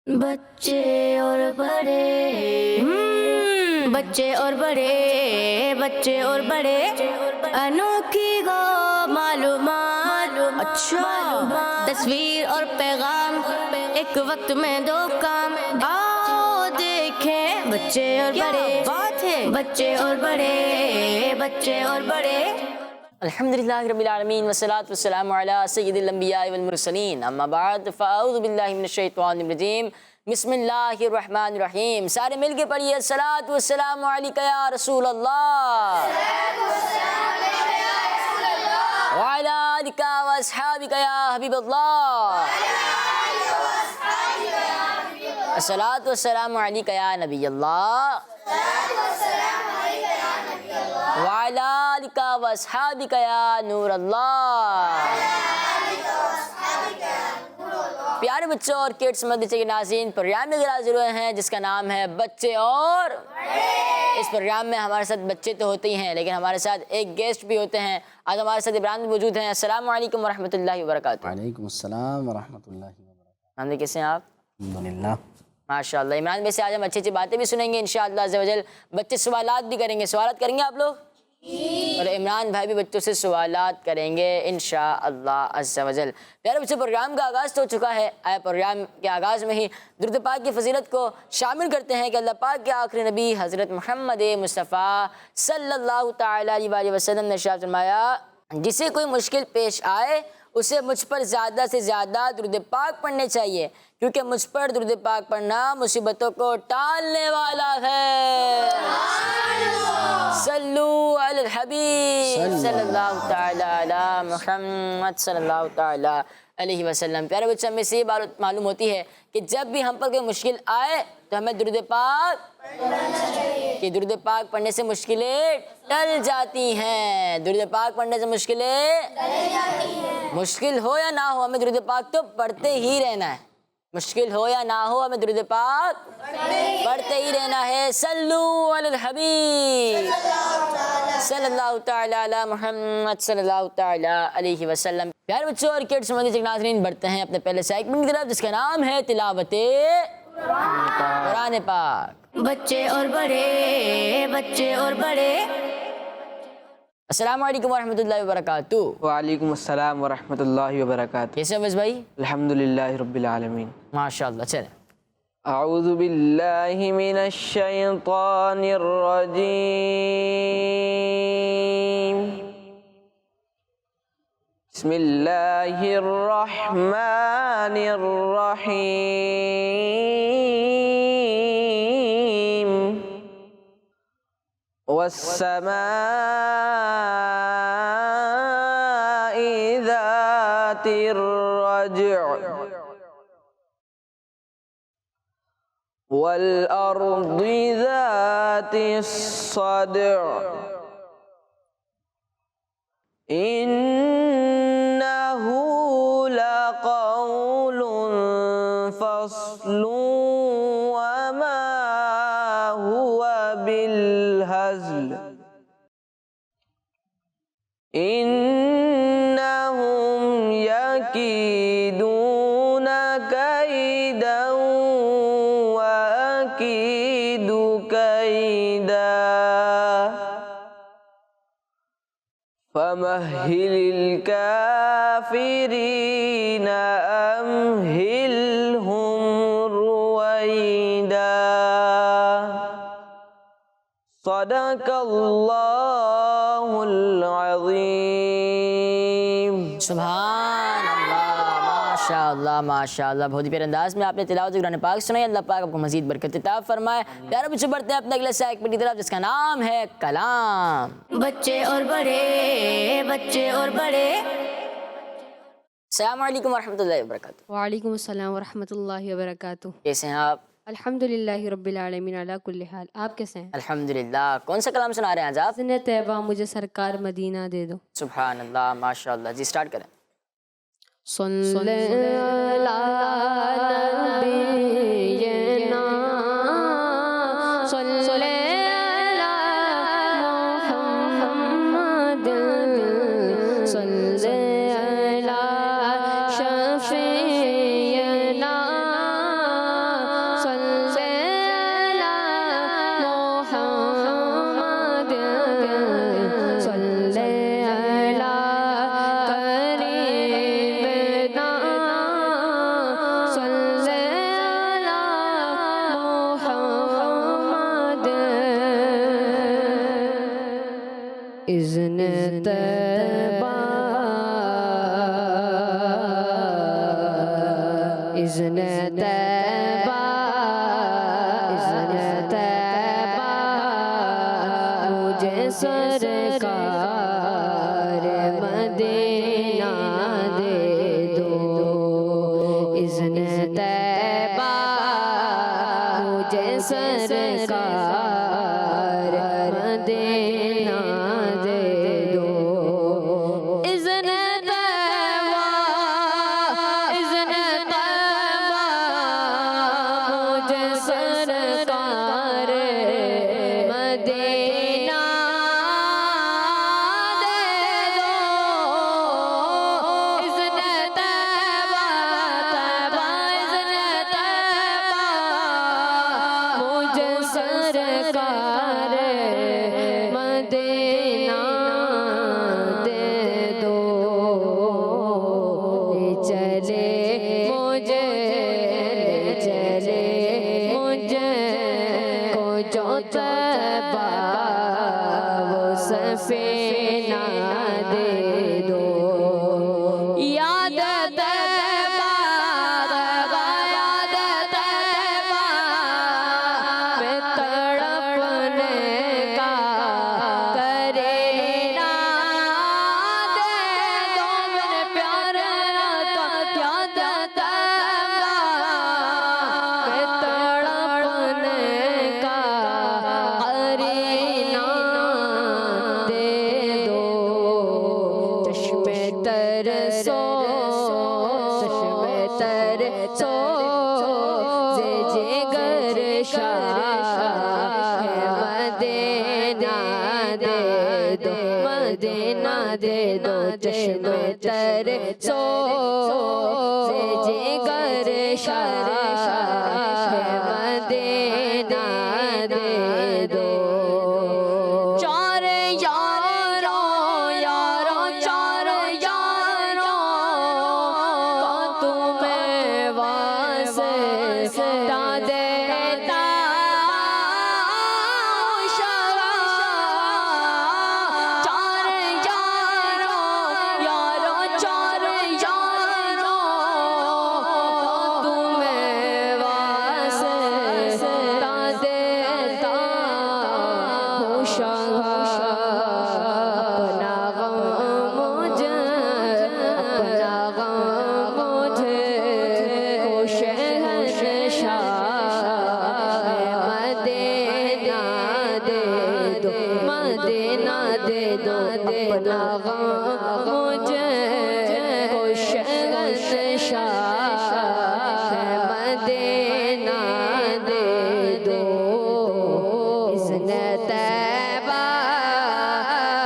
بچے اور بڑے بچے اور بڑے بچے اور بڑے انوکھی گو معلومات اچھا تصویر اور پیغام ایک وقت میں دو کام آؤ دیکھیں بچے اور بڑے بات ہے بچے اور بڑے بچے اور بڑے الحمدللہ رب العالمین والصلاة والسلام علی سید الانبیاء والمرسلین اما بعد فاعوذ باللہ من الشیطان الرجیم بسم اللہ الرحمن الرحیم سارے مل کے پڑھیے الصلاۃ والسلام علیک یا رسول اللہ وعلی آلک واصحابک یا حبیب اللہ الصلاۃ والسلام علیک یا نبی اللہ وعلی آلک واصحابک یا نور اللہ۔ پیارے بچوں اور کڈس مدرسے کے ناظرین، پروگرام میں حاضر ہوئے ہیں جس کا نام ہے بچے اور اس پروگرام میں ہمارے ساتھ بچے تو ہوتے ہی ہیں لیکن ہمارے ساتھ ایک گیسٹ بھی ہوتے ہیں۔ آج ہمارے ساتھ عمران بھی موجود ہیں۔ السلام علیکم ورحمۃ اللہ وبرکاتہ۔ وعلیکم السلام ورحمۃ اللہ وبرکاتہ۔ ہم کیسے ہیں آپ؟ الحمدللہ ماشاء اللہ۔ عمران بھائی سے آج ہم اچھی اچھی باتیں بھی سنیں گے انشاءاللہ عز و جل۔ بچے سوالات بھی کریں گے، سوالات کریں گے آپ لوگ؟ اور عمران بھائی بھی بچوں سے سوالات کریں گے انشاءاللہ عز و جل۔ پیارے بچے، پروگرام کا آغاز تو ہو چکا ہے۔ آئے پروگرام کے آغاز میں ہی درود پاک کی فضیلت کو شامل کرتے ہیں کہ اللہ پاک کے آخری نبی حضرت محمد مصطفیٰ صلی اللہ تعالیٰ علیہ وسلم نے ارشاد فرمایا، جسے کوئی مشکل پیش آئے اسے مجھ پر زیادہ سے زیادہ درود پاک پڑھنے چاہیے، کیونکہ مجھ پر درود پاک پڑھنا مصیبتوں کو ٹالنے والا ہے۔ صلو علی الحبیب صلی اللہ تعالی علی محمد صلی اللہ تعالی علیہ وسلم۔ پیارے بچے، ہمیں سے یہ بات معلوم ہوتی ہے کہ جب بھی ہم پر کوئی مشکل آئے تو ہمیں درود پاک کہ درود پاک پڑھنے سے مشکلیں ٹل جاتی ہیں۔ درود پاک پڑھنے سے مشکلیں مشکل ہو یا نہ ہو ہمیں درود پاک تو پڑھتے ہی رہنا ہے۔ مشکل ہو یا نہ ہو ہمیں درود پاک پڑھتے ہی رہنا ہے۔ صلو علی الحبیب صلی اللہ تعالی علی محمد صلی اللہ تعالی علیہ وسلم۔ پیارے بچوں اور کڈس مدرسے کے ناظرین، بڑھتے ہیں اپنے پہلے سیگمنٹ کی طرف جس کا نام ہے تلاوت قرآن پاک۔ بچے اور بڑے بچے اور بڑے السلام علیکم ورحمۃ اللہ وبرکاتہ۔ وعلیکم السلام ورحمۃ اللہ وبرکاتہ۔ کیسے ہیں بس بھائی؟ الحمدللہ رب العالمین۔ ماشاءاللہ، چلیں۔ اعوذ باللہ من الشیطان الرجیم۔ بسم اللہ الرحمن الرحیم۔ والسماء ذات الرجع والأرض ذات الصدع إنه لقول فصل وما هو بالهزل إنهم يكيدون كيدا وأكيد كيدا فمهل الكافرين أمهلهم رويدا صدق اللہ العظیم۔ سبحان اللہ، ماشاءاللہ ماشاءاللہ۔ بہت ہی پیارے انداز میں آپ نے تلاوت قرآن پاک سنائی۔ اللہ پاک آپ کو مزید برکت عطا فرمائے۔ پیارے بچے، بڑھتے ہیں اپنے اگلے سیگمنٹ کی طرف جس کا نام ہے کلام۔ بچے اور بڑے بچے اور بڑے السلام علیکم ورحمۃ اللہ وبرکاتہ۔ وعلیکم السلام ورحمۃ اللہ وبرکاتہ۔ کیسے ہیں آپ؟ الحمدللہ رب العالمین علی کل حال۔ آپ کیسے ہیں؟ الحمدللہ۔ کون سا کلام سنا رہے ہیں آج آپ؟ حسن طیبہ مجھے سرکار مدینہ دے دو۔ سبحان اللہ، ماشاءاللہ۔ جی سٹارٹ کریں۔ صلی علی نبینا صلی علی محمد صلی علی شفیعنا इज़्न तैबा इज़्न तैबा इज़्न तैबा मुझे सरकार मदीना दे दो इज़्न तैबा मुझे सरकार मदीना दे दो इज़्न तैबा इज़्न तैबा मुझे सरकार मदीना दे दो इज़्न तैबा तैबा इज़्न तैबा मुझे सरकार मदीना दे दो ले चले मुझे को जो तैबा वो सफीना दे दो याद तैबा याद तैबा में तड़पने का करे ना दे दो मेरे प्यारे आका याद तैबा में तड़पने का करे ना दे दो चश्मे तरसो जे जिगर शाह मदीना दे दो मदीना दे दो चश्मे तरसो जे जिगर शाह मदीना दे दो चार यारों चार यारों को तुम्हें वास्ता देता शरा चार यारों चार यारों को तुम्हें वास्ता देता हूँ शरा अपना गम मुझे शहंशाह मदीना दे दो मदीना दे दो अपना गम मुझे शहंशाह मदीना दे दो इज़्न तैबा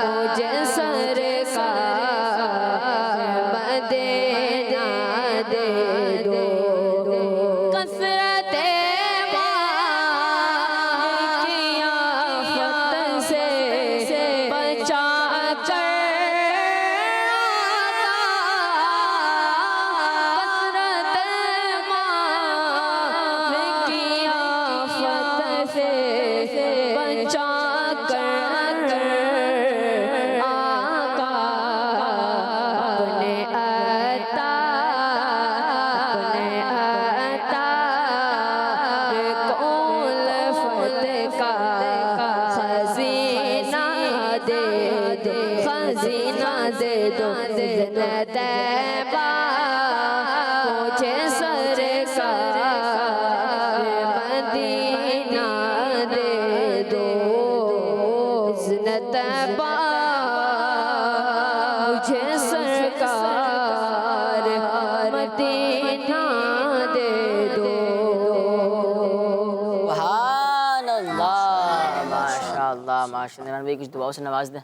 मुझे सरकार मदीना दे दो कसरत की आफत से बचा कर कसरत की आफत से बचा कर आका अपने अता कौल फतेह का खजीना दे दो खजीना दे दो इज़्न तैबा मुझे सरकार मदीना दे दो इज़्न तैबा मुझे सरकार मदीना दे दो सुभानअल्लाह माशाअल्लाह माशाअल्लाह भाई कुछ दुआओं से नवाज दें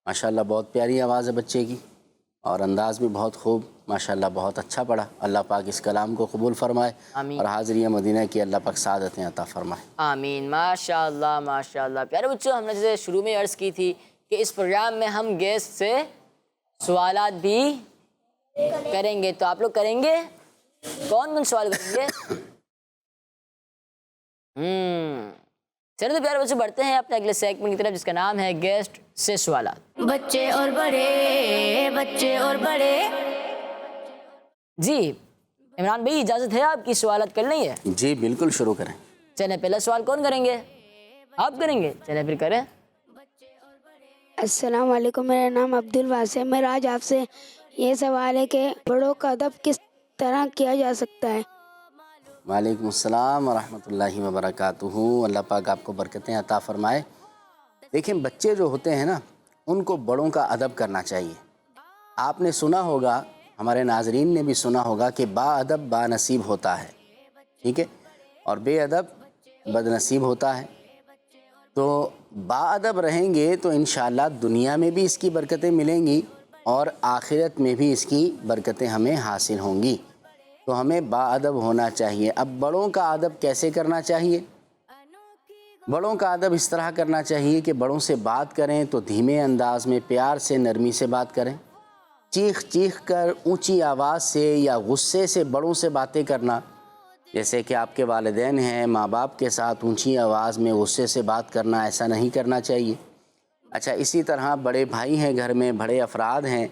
माशाल्लाह बहुत प्यारी आवाज़ है बच्चे की और अंदाज़ भी बहुत खूब माशाल्लाह बहुत अच्छा पढ़ा। अल्लाह पाक इस कलाम को कबूल फरमाए आमीन। और हाज़िरी मदीना की अल्लाह पाक सादतें अता फरमाए। आमीन। माशाअल्लाह माशाअल्लाह। प्यारे बच्चों, हमने जैसे शुरू में अर्ज़ की थी कि इस प्रोग्राम में हम गेस्ट से सवालात भी करेंगे, तो आप लोग करेंगे? कौन कौन सवाल करेंगे? चलिए तो प्यारे बच्चों बढ़ते हैं अपने अगले सेगमेंट की तरफ जिसका नाम है गेस्ट से सवालात। बच्चे और बड़े, बच्चे और बड़े। जी इमरान भाई, इजाज़त है आपकी, सवालत कर लेंगे? जी बिल्कुल, शुरू करें। चलें, पहला सवाल कौन करेंगे? आप करेंगे? चलें फिर करें। अस्सलाम वालेकुम, मेरा नाम अब्दुल वासे। मेरा आज आपसे ये सवाल है कि बड़ों का अदब किस तरह किया जा सकता है? वालेकुम अस्सलाम व रहमतुल्लाहि व बरकातुहू। अल्लाह पाक आपको बरकतें अता फ़रमाए। देखिए, बच्चे जो होते हैं ना, उनको बड़ों का अदब करना चाहिए। आपने सुना होगा, हमारे नाजरीन ने भी सुना होगा कि बाअदब बानसीब होता है, ठीक है, और बेअदब बदनसीब होता है। तो बाअदब रहेंगे तो इंशाअल्लाह दुनिया में भी इसकी बरकतें मिलेंगी और आखिरत में भी इसकी बरकतें हमें हासिल होंगी। तो हमें बाअदब होना चाहिए। अब बड़ों का अदब कैसे करना चाहिए? बड़ों का अदब इस तरह करना चाहिए कि बड़ों से बात करें तो धीमे अंदाज में, प्यार से, नरमी से बात करें। चीख चीख कर, ऊंची आवाज़ से या गुस्से से बड़ों से बातें करना, जैसे कि आपके वालिदैन हैं, माँ बाप के साथ ऊंची आवाज़ में गुस्से से बात करना, ऐसा नहीं करना चाहिए। अच्छा, इसी तरह बड़े भाई हैं घर में, बड़े अफराद हैं,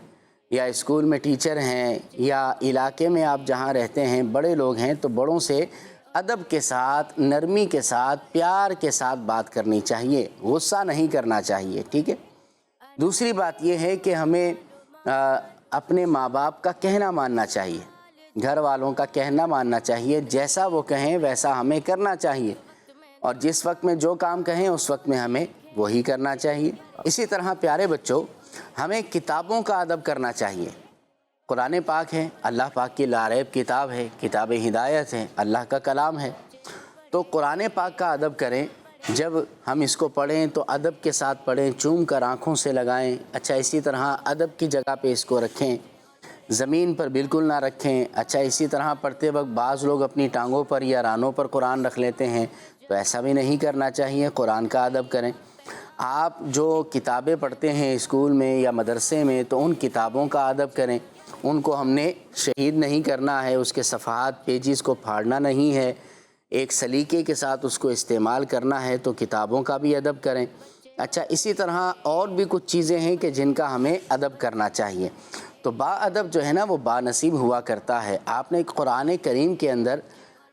या स्कूल में टीचर हैं, या इलाके में आप जहाँ रहते हैं बड़े लोग हैं, तो बड़ों से अदब के साथ, नरमी के साथ, प्यार के साथ बात करनी चाहिए, गुस्सा नहीं करना चाहिए, ठीक है। दूसरी बात यह है कि हमें अपने माँ बाप का कहना मानना चाहिए, घर वालों का कहना मानना चाहिए। जैसा वो कहें वैसा हमें करना चाहिए, और जिस वक्त में जो काम कहें उस वक्त में हमें वही करना चाहिए। इसी तरह प्यारे बच्चों, हमें किताबों का अदब करना चाहिए। कुरान पाक है, अल्लाह पाक की लारैब किताब है, किताब हिदायत है, अल्लाह का कलाम है। तो कुरान पाक का अदब करें। जब हम इसको पढ़ें तो अदब के साथ पढ़ें, चूम कर आँखों से लगाएं। अच्छा, इसी तरह अदब की जगह पे इसको रखें, ज़मीन पर बिल्कुल ना रखें। अच्छा, इसी तरह पढ़ते वक्त बाज़ लोग अपनी टांगों पर या रानों पर कुरान रख लेते हैं, तो ऐसा भी नहीं करना चाहिए। कुरान का अदब करें। आप जो किताबें पढ़ते हैं स्कूल में या मदरसे में, तो उन किताबों का अदब करें। उनको हमने शहीद नहीं करना है, उसके सफ़हात, पेजेस को फाड़ना नहीं है, एक सलीके के साथ उसको इस्तेमाल करना है। तो किताबों का भी अदब करें। अच्छा, इसी तरह और भी कुछ चीज़ें हैं कि जिनका हमें अदब करना चाहिए। तो बाअदब जो है ना, वो बानसीब हुआ करता है। आपने कुरान करीम के अंदर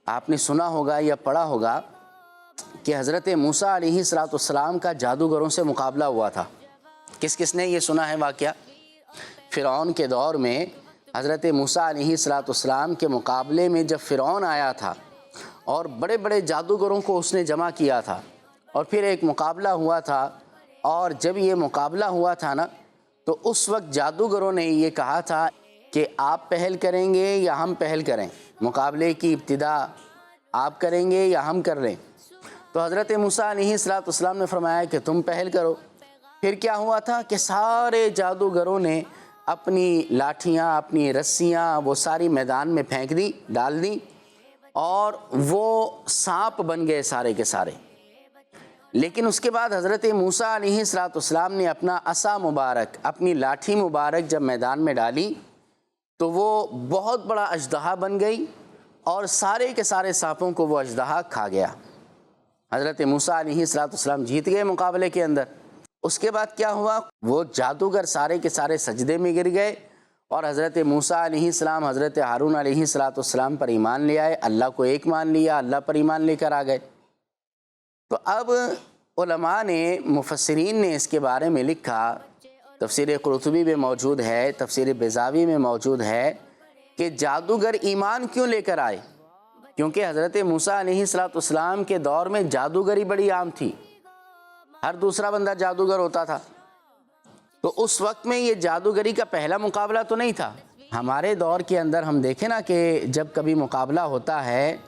आपने सुना होगा या पढ़ा होगा कि हज़रत मूसा अलैहिस्सलाम का जादूगरों से मुकाबला हुआ था। किस किस ने ये सुना है वाक़या? फ़िरौन के दौर में हज़रत मूसा अलैहिस्सलाम के मुकाबले में जब फ़िरौन आया था और बड़े बड़े जादूगरों को उसने जमा किया था, और फिर एक मुकाबला हुआ था। और जब ये मुकाबला हुआ था ना, तो उस वक्त जादूगरों ने ये कहा था कि आप पहल करेंगे या हम पहल करें, मुकाबले की इब्तिदा आप करेंगे या हम कर लें। तो हज़रत मूसा अलैहिस्सलाम ने फरमाया कि तुम पहल करो। फिर क्या हुआ था कि सारे जादूगरों ने अपनी लाठियाँ, अपनी रस्सियाँ वो सारी मैदान में फेंक दी, डाल दी, और वो सांप बन गए सारे के सारे। लेकिन उसके बाद हज़रत मूसा अलैहिस्सलाम ने अपना असा मुबारक, अपनी लाठी मुबारक जब मैदान में डाली, तो वो बहुत बड़ा अजदहा बन गई और सारे के सारे सांपों को वो अजदहा खा गया। हज़रत मूसा अलैहिस्सलाम जीत गए मुकाबले के अंदर। उसके बाद क्या हुआ? वो जादूगर सारे के सारे सजदे में गिर गए और हज़रत मूसा अलैहिस्सलाम हज़रत हारून अलैहिस्सलाम पर ईमान ले आए, अल्लाह को एक मान लिया, अल्लाह पर ईमान लेकर आ गए। तो अब उलमा ने, मुफस्सिरीन ने इसके बारे में लिखा, तफसीर कुरतुबी में मौजूद है, तफसीर बेज़ावी में मौजूद है कि जादूगर ईमान क्यों लेकर आए? क्योंकि हज़रत मूसा अलैहिस्सलाम के दौर में जादूगरी बड़ी आम थी, हर दूसरा बंदा जादूगर होता था। तो उस वक्त में ये जादूगरी का पहला मुकाबला तो नहीं था। हमारे दौर के अंदर हम देखें ना कि जब कभी मुकाबला होता है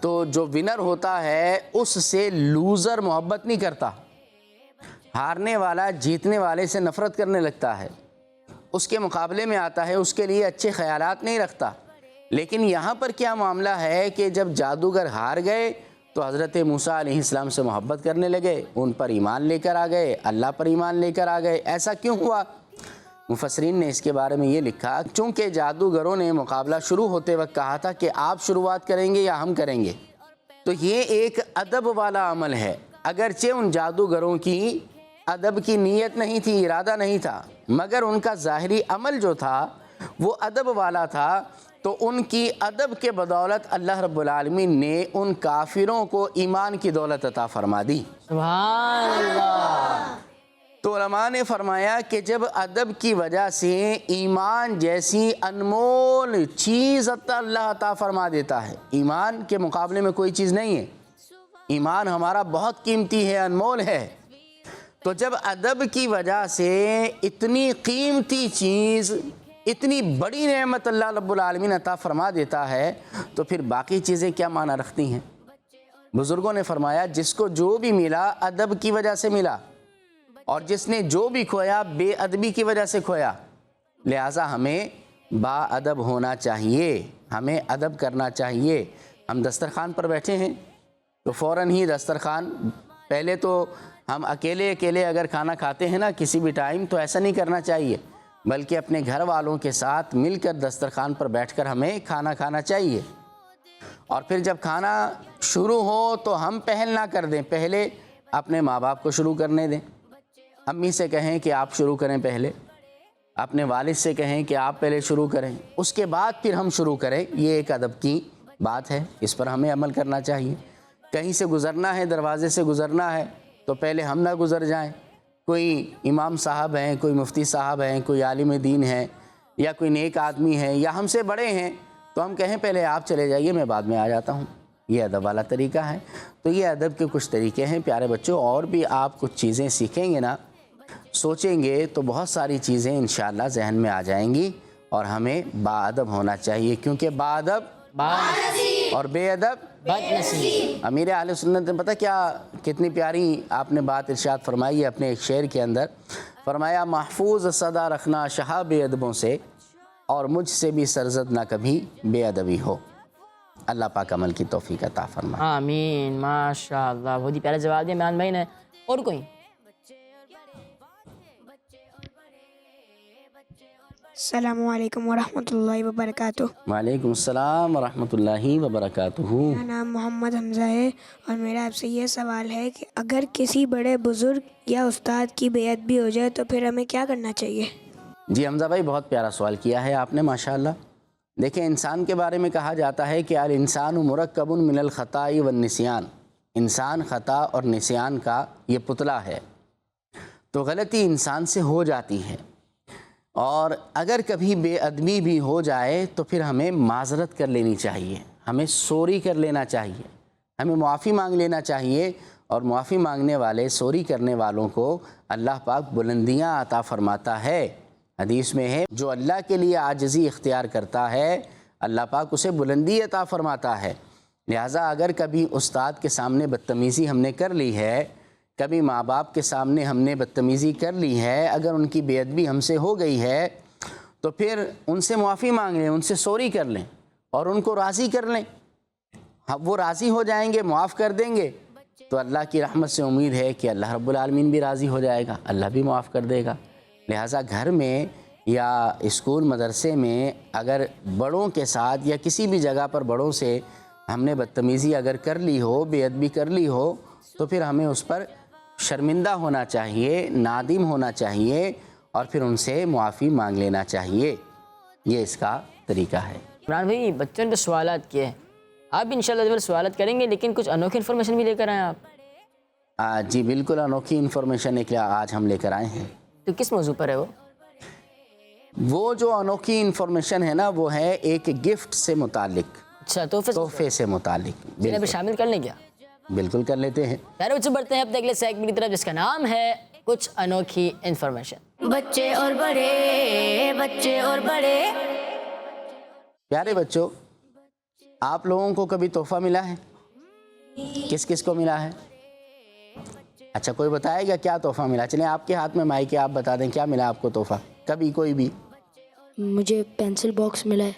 तो जो विनर होता है उससे लूज़र मोहब्बत नहीं करता, हारने वाला जीतने वाले से नफ़रत करने लगता है, उसके मुकाबले में आता है, उसके लिए अच्छे ख्यालात नहीं रखता। लेकिन यहाँ पर क्या मामला है कि जब जादूगर हार गए तो हज़रत मूसा अलैहिस्सलाम से मोहब्बत करने लगे, उन पर ईमान लेकर आ गए, अल्लाह पर ईमान लेकर आ गए। ऐसा क्यों हुआ? मुफस्सिरीन ने इसके बारे में ये लिखा, चूँकि जादूगरों ने मुकाबला शुरू होते वक्त कहा था कि आप शुरुआत करेंगे या हम करेंगे, तो ये एक अदब वाला अमल है। अगरचे उन जादूगरों की अदब की नीयत नहीं थी, इरादा नहीं था, मगर उनका ज़ाहिरी अमल जो था वो अदब वाला था, तो उनकी अदब के बदौलत अल्लाह रब्बुल आलमीन ने उन काफिरों को ईमान की दौलत अता फरमा दी। सुभान अल्लाह। तो उलमा ने फरमाया कि जब अदब की वजह से ईमान जैसी अनमोल चीज़ अल्लाह अता फरमा देता है, ईमान के मुकाबले में कोई चीज़ नहीं है, ईमान हमारा बहुत कीमती है, अनमोल है, तो जब अदब की वजह से इतनी कीमती चीज़, इतनी बड़ी नेमत अल्लाह रब्बुल आलमीन अता फरमा देता है, तो फिर बाकी चीज़ें क्या माना रखती हैं। बुज़ुर्गों ने फरमाया जिसको जो भी मिला अदब की वजह से मिला, और जिसने जो भी खोया बेअदबी की वजह से खोया। लिहाजा हमें बाअदब होना चाहिए, हमें अदब करना चाहिए। हम दस्तरखान पर बैठे हैं तो फ़ौरन ही दस्तरखान, पहले तो हम अकेले अकेले अगर खाना खाते हैं ना किसी भी टाइम, तो ऐसा नहीं करना चाहिए, बल्कि अपने घर वालों के साथ मिलकर दस्तरखान पर बैठकर हमें खाना खाना चाहिए। और फिर जब खाना शुरू हो तो हम पहल ना कर दें, पहले अपने माँ बाप को शुरू करने दें। अम्मी से कहें कि आप शुरू करें पहले, अपने वालिद से कहें कि आप पहले शुरू करें, उसके बाद फिर हम शुरू करें। ये एक अदब की बात है, इस पर हमें अमल करना चाहिए। कहीं से गुज़रना है, दरवाज़े से गुज़रना है, तो पहले हम ना गुज़र जाएं। कोई इमाम साहब हैं, कोई मुफ्ती साहब हैं, कोई आलिम दीन है, या कोई नेक आदमी है, या हमसे बड़े हैं, तो हम कहें पहले आप चले जाइए, मैं बाद में आ जाता हूँ। ये अदब वाला तरीका है। तो ये अदब के कुछ तरीके हैं प्यारे बच्चों। और भी आप कुछ चीज़ें सीखेंगे ना, सोचेंगे, तो बहुत सारी चीज़ें इंशाअल्लाह जहन में आ जाएंगी। और हमें बाअदब होना चाहिए, क्योंकि बाअदब और बेअदब बदनसीब। अमीर अहले सुन्नत ने पता क्या कितनी प्यारी आपने बात इरशाद फरमाई है अपने एक शेर के अंदर। फरमाया महफूज सदा रखना शहा बेअदबों से, और मुझसे भी सरजद ना कभी बेअदबी हो। अल्लाह पाक अमल की तौफीक अता फरमाए। आमीन। माशाअल्लाह, बहुत ही प्यारा जवाब दिया इमरान भाई ने। और कोई? अस्सलामु अलैकुम वरहमतुल्लाहि वबरकातुहू। वालेकुम अस्सलाम वरहमतुल्लाहि वबरकातुहू। मेरा नाम मोहम्मद हमज़ा है और मेरा आपसे ये सवाल है कि अगर किसी बड़े बुज़ुर्ग या उस्ताद की बेअदबी हो जाए तो फिर हमें क्या करना चाहिए? जी हमज़ा भाई, बहुत प्यारा सवाल किया है आपने, माशाअल्लाह। देखिए, इंसान के बारे में कहा जाता है कि अल इंसानु मुरक्कबुन मिनल ख़ताई वन निस्यान, इंसान ख़ता और निस्यान का ये पुतला है। तो गलती इंसान से हो जाती है, और अगर कभी बेअदबी भी हो जाए तो फिर हमें माज़रत कर लेनी चाहिए, हमें सॉरी कर लेना चाहिए, हमें मुआफ़ी मांग लेना चाहिए। और मुआफ़ी मांगने वाले, सॉरी करने वालों को अल्लाह पाक बुलंदियाँ अता फ़रमाता है। हदीस में है, जो अल्लाह के लिए आजिज़ी इख्तियार करता है अल्लाह पाक उसे बुलंदी अता फ़रमाता है। लिहाजा अगर कभी उस्ताद के सामने बदतमीज़ी हमने कर ली है, कभी माँ बाप के सामने हमने बदतमीज़ी कर ली है, अगर उनकी बेअदबी हमसे हो गई है, तो फिर उनसे मुआफ़ी मांग लें, उनसे सॉरी कर लें और उनको राज़ी कर लें। हाँ, वो राज़ी हो जाएंगे, मुआफ़ कर देंगे, तो अल्लाह की रहमत से उम्मीद है कि अल्लाह रब्बुल आलमीन भी राज़ी हो जाएगा, अल्लाह भी मुआफ़ कर देगा। लिहाजा घर में या स्कूल मदरसे में अगर बड़ों के साथ या किसी भी जगह पर बड़ों से हमने बदतमीज़ी अगर कर ली हो, बेअदबी कर ली हो, तो फिर हमें उस पर शर्मिंदा होना चाहिए, नादिम होना चाहिए, और फिर उनसे मुआफ़ी मांग लेना चाहिए। ये इसका तरीका है। इमरान भाई, बच्चों ने तो सवालात किए, आप भी इंशाल्लाह सवालात करेंगे, लेकिन कुछ अनोखी इन्फॉर्मेशन भी लेकर आए आप। जी बिल्कुल, अनोखी इन्फॉर्मेशन एक आज हम लेकर आए हैं। तो किस मौजू पर है वो जो अनोखी इन्फॉर्मेशन है ना, वो है एक गिफ्ट से मुतालिक, अच्छा, तोहफे से मुतालिक। बिल्कुल शामिल कर लें क्या? बिल्कुल कर लेते हैं। प्यारे बच्चों, बढ़ते हैं अब अगले सेगमेंट की तरफ, जिसका नाम है कुछ अनोखी इन्फॉर्मेशन। बच्चे और बड़े, बच्चे और बड़े। प्यारे बच्चों, आप लोगों को कभी तोहफा मिला है? किस किस को मिला है? अच्छा, कोई बताएगा क्या तोहफा मिला? चलें, आपके हाथ में माइक है, आप बता दें क्या मिला आपको तोहफा कभी, कोई भी। मुझे पेंसिल बॉक्स मिला है।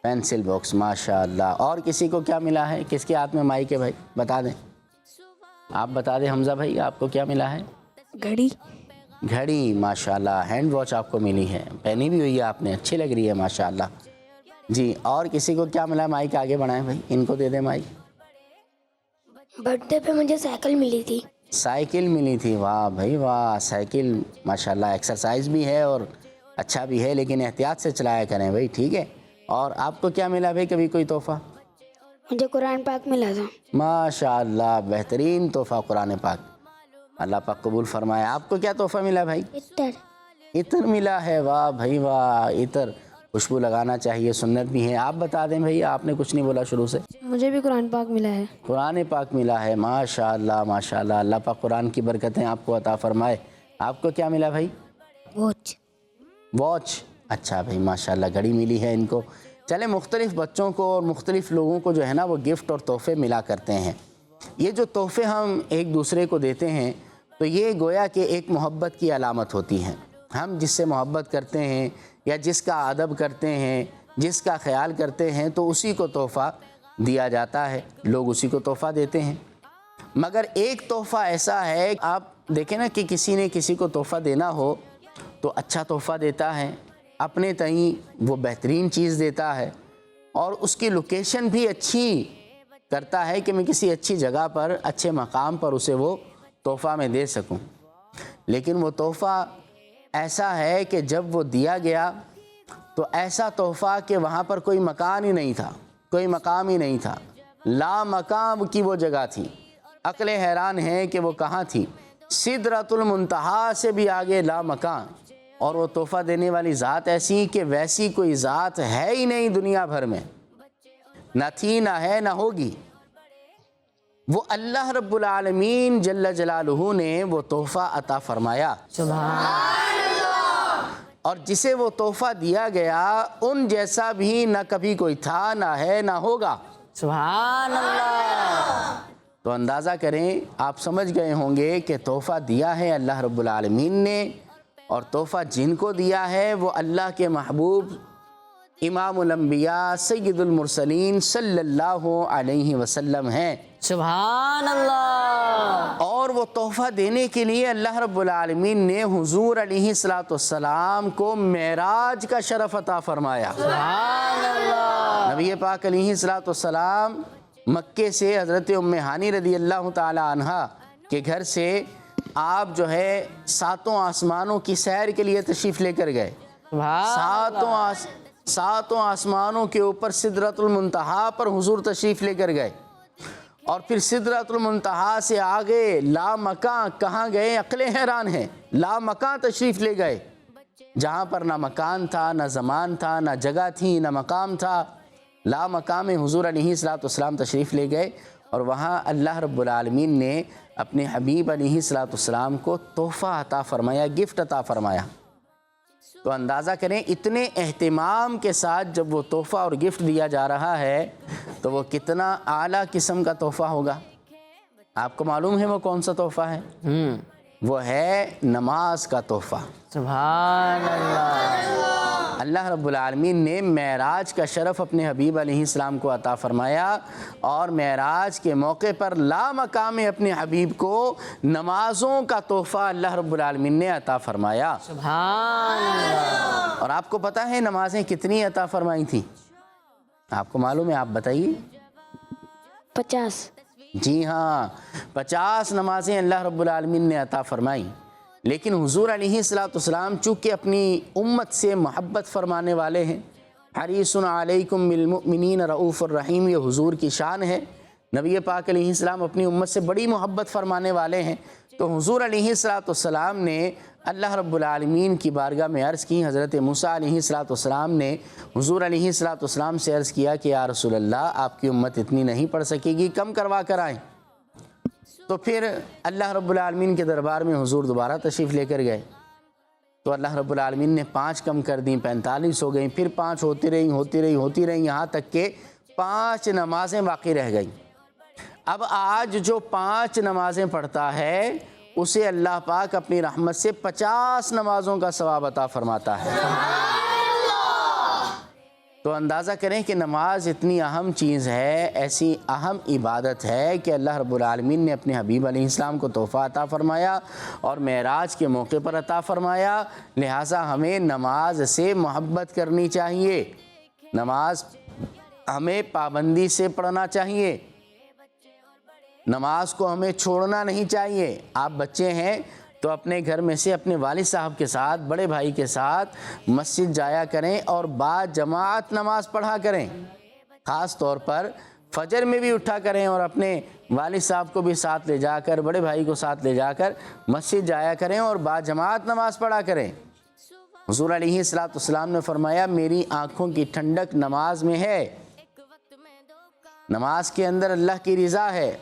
पेंसिल बॉक्स, माशाअल्लाह। और किसी को क्या मिला है? किसके हाथ में माइक है भाई, बता दें। आप बता दें हमज़ा भाई, आपको क्या मिला है? घड़ी। घड़ी, माशाअल्लाह। हैंड वॉच आपको मिली है, पहनी भी हुई है आपने, अच्छी लग रही है माशाअल्लाह जी। और किसी को क्या मिला? माइक आगे बढ़ाएं भाई, इनको दे दें माइक। बर्थडे पे मुझे साइकिल मिली थी। साइकिल मिली थी, वाह भाई वाह। साइकिल माशाल्लाह एक्सरसाइज भी है और अच्छा भी है, लेकिन एहतियात से चलाया करें भाई, ठीक है। और आपको क्या मिला भाई, कभी कोई तोहफ़ा? मुझे कुरान पाक मिला था। माशाल्लाह बेहतरीन तोहफ़ा कुरान पाक, अल्लाह पाक कबूल फरमाए। आपको क्या तोहफ़ा मिला भाई? इतर। इतर मिला है, वाह भाई वाह। इतर खुशबू लगाना चाहिए, सुन्नत भी है। आप बता दें भाई, आपने कुछ नहीं बोला शुरू से। मुझे भी कुरान पाक मिला है। कुरान पाक मिला है, माशाल्लाह माशाल्लाह। अल्लाह पाक कुरान की बरकतें आपको अता फरमाए। आपको क्या मिला भाई? वॉच। वॉच, अच्छा भाई माशाल्लाह, घड़ी मिली है इनको। चले, मुख्तलिफ़ बच्चों को और मुख्तलिफ़ लोगों को जो है ना वो गिफ्ट और तोहफ़े मिला करते हैं। ये जो तोहफ़े हम एक दूसरे को देते हैं तो ये गोया कि एक मोहब्बत की अलामत होती है। हम जिससे मोहब्बत करते हैं या जिसका अदब करते हैं, जिसका ख्याल करते हैं, तो उसी को तोहफ़ा दिया जाता है, लोग उसी को तोहफ़ा देते हैं। मगर एक तोहफ़ा ऐसा है, आप देखें ना कि किसी ने किसी को तोहफ़ा देना हो तो अच्छा तोहफ़ा देता है, अपने तई वो बेहतरीन चीज़ देता है और उसकी लोकेशन भी अच्छी करता है कि मैं किसी अच्छी जगह पर, अच्छे मकाम पर उसे वो तोहफ़ा मैं दे सकूं। लेकिन वो तोहफ़ा ऐसा है कि जब वो दिया गया तो ऐसा तोहफ़ा कि वहाँ पर कोई मकान ही नहीं था, कोई मकाम ही नहीं था, ला मकाम की वो जगह थी। अक्लें हैरान हैं कि वो कहाँ थी, सिदरतुल मुंतहा से भी आगे ला मकान। और वो तोहफ़ा देने वाली ज़ात ऐसी कि वैसी कोई ज़ात है ही नहीं दुनिया भर में, न थी, न है, न होगी। वो अल्लाह रब्बुल आलमीन जल्ल जलालुहु ने वो तोहफ़ा अता फरमाया, और जिसे वो तोहफ़ा दिया गया उन जैसा भी न कभी कोई था, न है, न होगा। सुभान अल्लाह। तो अंदाज़ा करें, आप समझ गए होंगे कि तोहफ़ा दिया है अल्लाह रब्बुल आलमीन ने, और तोहफ़ा जिनको दिया है वो अल्लाह के महबूब इमामुल अंबिया सय्यदुल मुरसलीन सल्लल्लाहु अलैहि वसल्लम हैं। सुभान अल्लाह। और वो तोहफ़ा देने के लिए अल्लाह रब्बुल आलमीन ने हुज़ूर अलैहिस्सलातु वस्सलाम को मेराज का शरफ़ अता फरमाया। सुभान अल्लाह। नबी पाक अलैहिस्सलातु वस्सलाम मक्के से हज़रत उम्मे हानी रज़ी अल्लाह ताला अन्हा के घर से आप जो है सातों आसमानों की सैर के लिए तशरीफ़ लेकर गए। सातों आसमानों के ऊपर सिदरतुल मुंतहा पर हुजूर तशरीफ़ लेकर गए, और फिर सिदरतुल मुंतहा से आगे ला मकां कहाँ गए, अक्लें हैरान हैं। ला मकां तशरीफ़ ले गए, जहाँ पर ना मकान था, ना ज़मान था, ना जगह थी, ना मकाम था। ला मकाम में हुजूर अलैहिस्सलातु वस्सलाम तशरीफ़ ले गए, और वहाँ अल्लाह रब्बुल आलमीन ने अपने हबीब अलैहिस्सलातु वस्सलाम को तोहफ़ा अता फ़रमाया, गिफ्ट अता फ़रमाया। तो अंदाज़ा करें, इतने एहतिमाम के साथ जब वो तोहफ़ा और गिफ्ट दिया जा रहा है तो वो कितना आला किस्म का तोहफ़ा होगा। आपको मालूम है वो कौन सा तोहफ़ा है? वो है नमाज का तोहफ़ा। सुभान अल्लाह। अल्लाह रब्बुल आलमीन ने मेराज का शरफ़ अपने हबीब अलैहिस्सलाम को अता फ़रमाया, और मेराज के मौके पर ला मकाम में अपने हबीब को नमाज़ों का तोहफ़ा अल्लाह रब्बुल आलमीन ने अता फ़रमाया। सुभान अल्लाह। और आपको पता है नमाज़ें कितनी अता फ़रमाई थी? आपको मालूम है? आप बताइए। 50। जी हाँ, 50 नमाज़ें अल्लाह रब्बुल आलमीन ने अता फ़रमाई। लेकिन हुज़ूर अलैहिस्सलातु वस्सलाम चूँकि अपनी उम्मत से मोहब्बत फ़रमाने वाले हैं, हरीसुन अलैकुम बिल मुमिनीन रऊफ़ुर रहीम, ये हुज़ूर की शान है। नबी पाक अलैहिस्सलाम अपनी उम्मत से बड़ी मोहब्बत फ़रमाने वाले हैं। तो हुज़ूर अलैहिस्सलातु वस्सलाम ने अल्लाह रब्बुल आलमीन की बारगाह में अर्ज़ की। हज़रत मूसा अलैहिस्सलातु वस्सलाम ने हुज़ूर अलैहिस्सलातु वस्सलाम से अर्ज़ किया कि या रसूल अल्लाह, आपकी उम्मत इतनी नहीं पढ़ सकेगी, कम करवा कर आएँ। तो फिर अल्लाह रब्बुल आलमीन के दरबार में हुज़ूर दोबारा तशरीफ़ लेकर गए, तो अल्लाह रब्बुल आलमीन ने 5 कम कर दी, 45 हो गई, फिर 5 होती रही, यहाँ तक के 5 नमाज़ें बाकी रह गईं। अब आज जो 5 नमाज़ें पढ़ता है उसे अल्लाह पाक अपनी रहमत से 50 नमाज़ों का सवाब अता फ़रमाता है। तो अंदाज़ा करें कि नमाज इतनी अहम चीज़ है, ऐसी अहम इबादत है कि अल्लाह रब्बुल आलमीन ने अपने हबीब अलैहिस्सलाम को तोहफ़ा अता फ़रमाया और मेराज के मौके पर अता फ़रमाया। लिहाजा हमें नमाज से मोहब्बत करनी चाहिए, नमाज हमें पाबंदी से पढ़ना चाहिए। نماز کو ہمیں چھوڑنا نہیں چاہیے. آپ بچے ہیں تو اپنے گھر میں سے اپنے والد صاحب کے ساتھ, بڑے بھائی کے ساتھ مسجد جایا کریں اور با جماعت نماز پڑھا کریں. خاص طور پر فجر میں بھی اٹھا کریں اور اپنے والد صاحب کو بھی ساتھ لے جا کر, بڑے بھائی کو ساتھ لے جا کر مسجد جایا کریں اور با جماعت نماز پڑھا کریں. حضور علیہ الصلوۃ والسلام نے فرمایا میری آنکھوں کی ٹھنڈک نماز میں ہے. نماز کے اندر اللہ کی رضا ہے.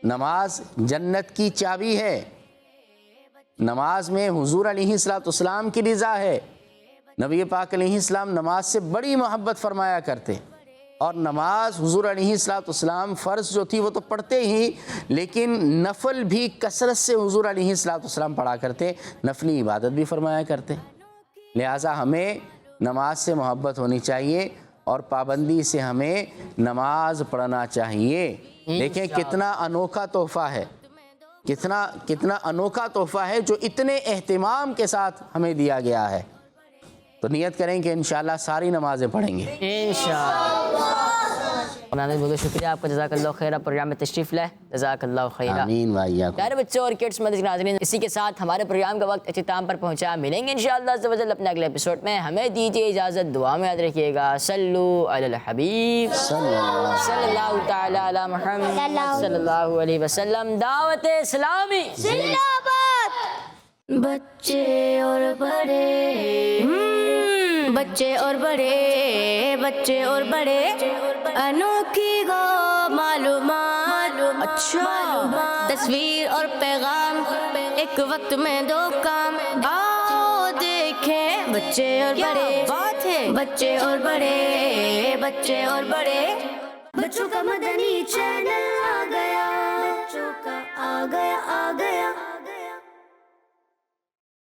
نماز جنت کی چابی ہے. نماز میں حضور علیہ الصلوۃ والسلام کی رضا ہے. نبی پاک علیہ السلام نماز سے بڑی محبت فرمایا کرتے, اور نماز حضور علیہ الصلوۃ والسلام فرض جو تھی وہ تو پڑھتے ہی, لیکن نفل بھی کثرت سے حضور علیہ الصلوۃ والسلام پڑھا کرتے, نفلی عبادت بھی فرمایا کرتے. لہٰذا ہمیں نماز سے محبت ہونی چاہیے اور پابندی سے ہمیں نماز پڑھنا چاہیے. دیکھیں کتنا انوکھا تحفہ ہے, کتنا انوکھا تحفہ ہے جو اتنے اہتمام کے ساتھ ہمیں دیا گیا ہے. تو نیت کریں کہ انشاءاللہ ساری نمازیں پڑھیں گے انشاءاللہ. بہت بہت شکریہ آپ کا, جزاک اللہ خیر. آپ پروگرام میں تشریف لائے, جزاک اللہ خیر. آمین وإياكم. پیارے بچوں اور کڈس مدرسے کے ناظرین, اسی کے ساتھ ہمارے پروگرام کا وقت اختتام پر پہنچا. ملیں گے انشاءاللہ عز و جل اپنے اگلے ایپیسوڈ میں. ہمیں دیجیے اجازت, دعا میں یاد رکھیے گا. صلو علی الحبیب صلی اللہ تعالی علی محمد صلی اللہ علیہ وسلم. دعوت اسلامی بچے اور بڑے, بچے اور بڑے, بچے اور بڑے, انوکھی گو معلومات. اچھا, تصویر اور پیغام, ایک وقت میں دو کام. آؤ دیکھیں بچے اور بڑے, بات ہے بچے اور بڑے, بچے اور بڑے, بچوں کا مدنی چینل آ گیا.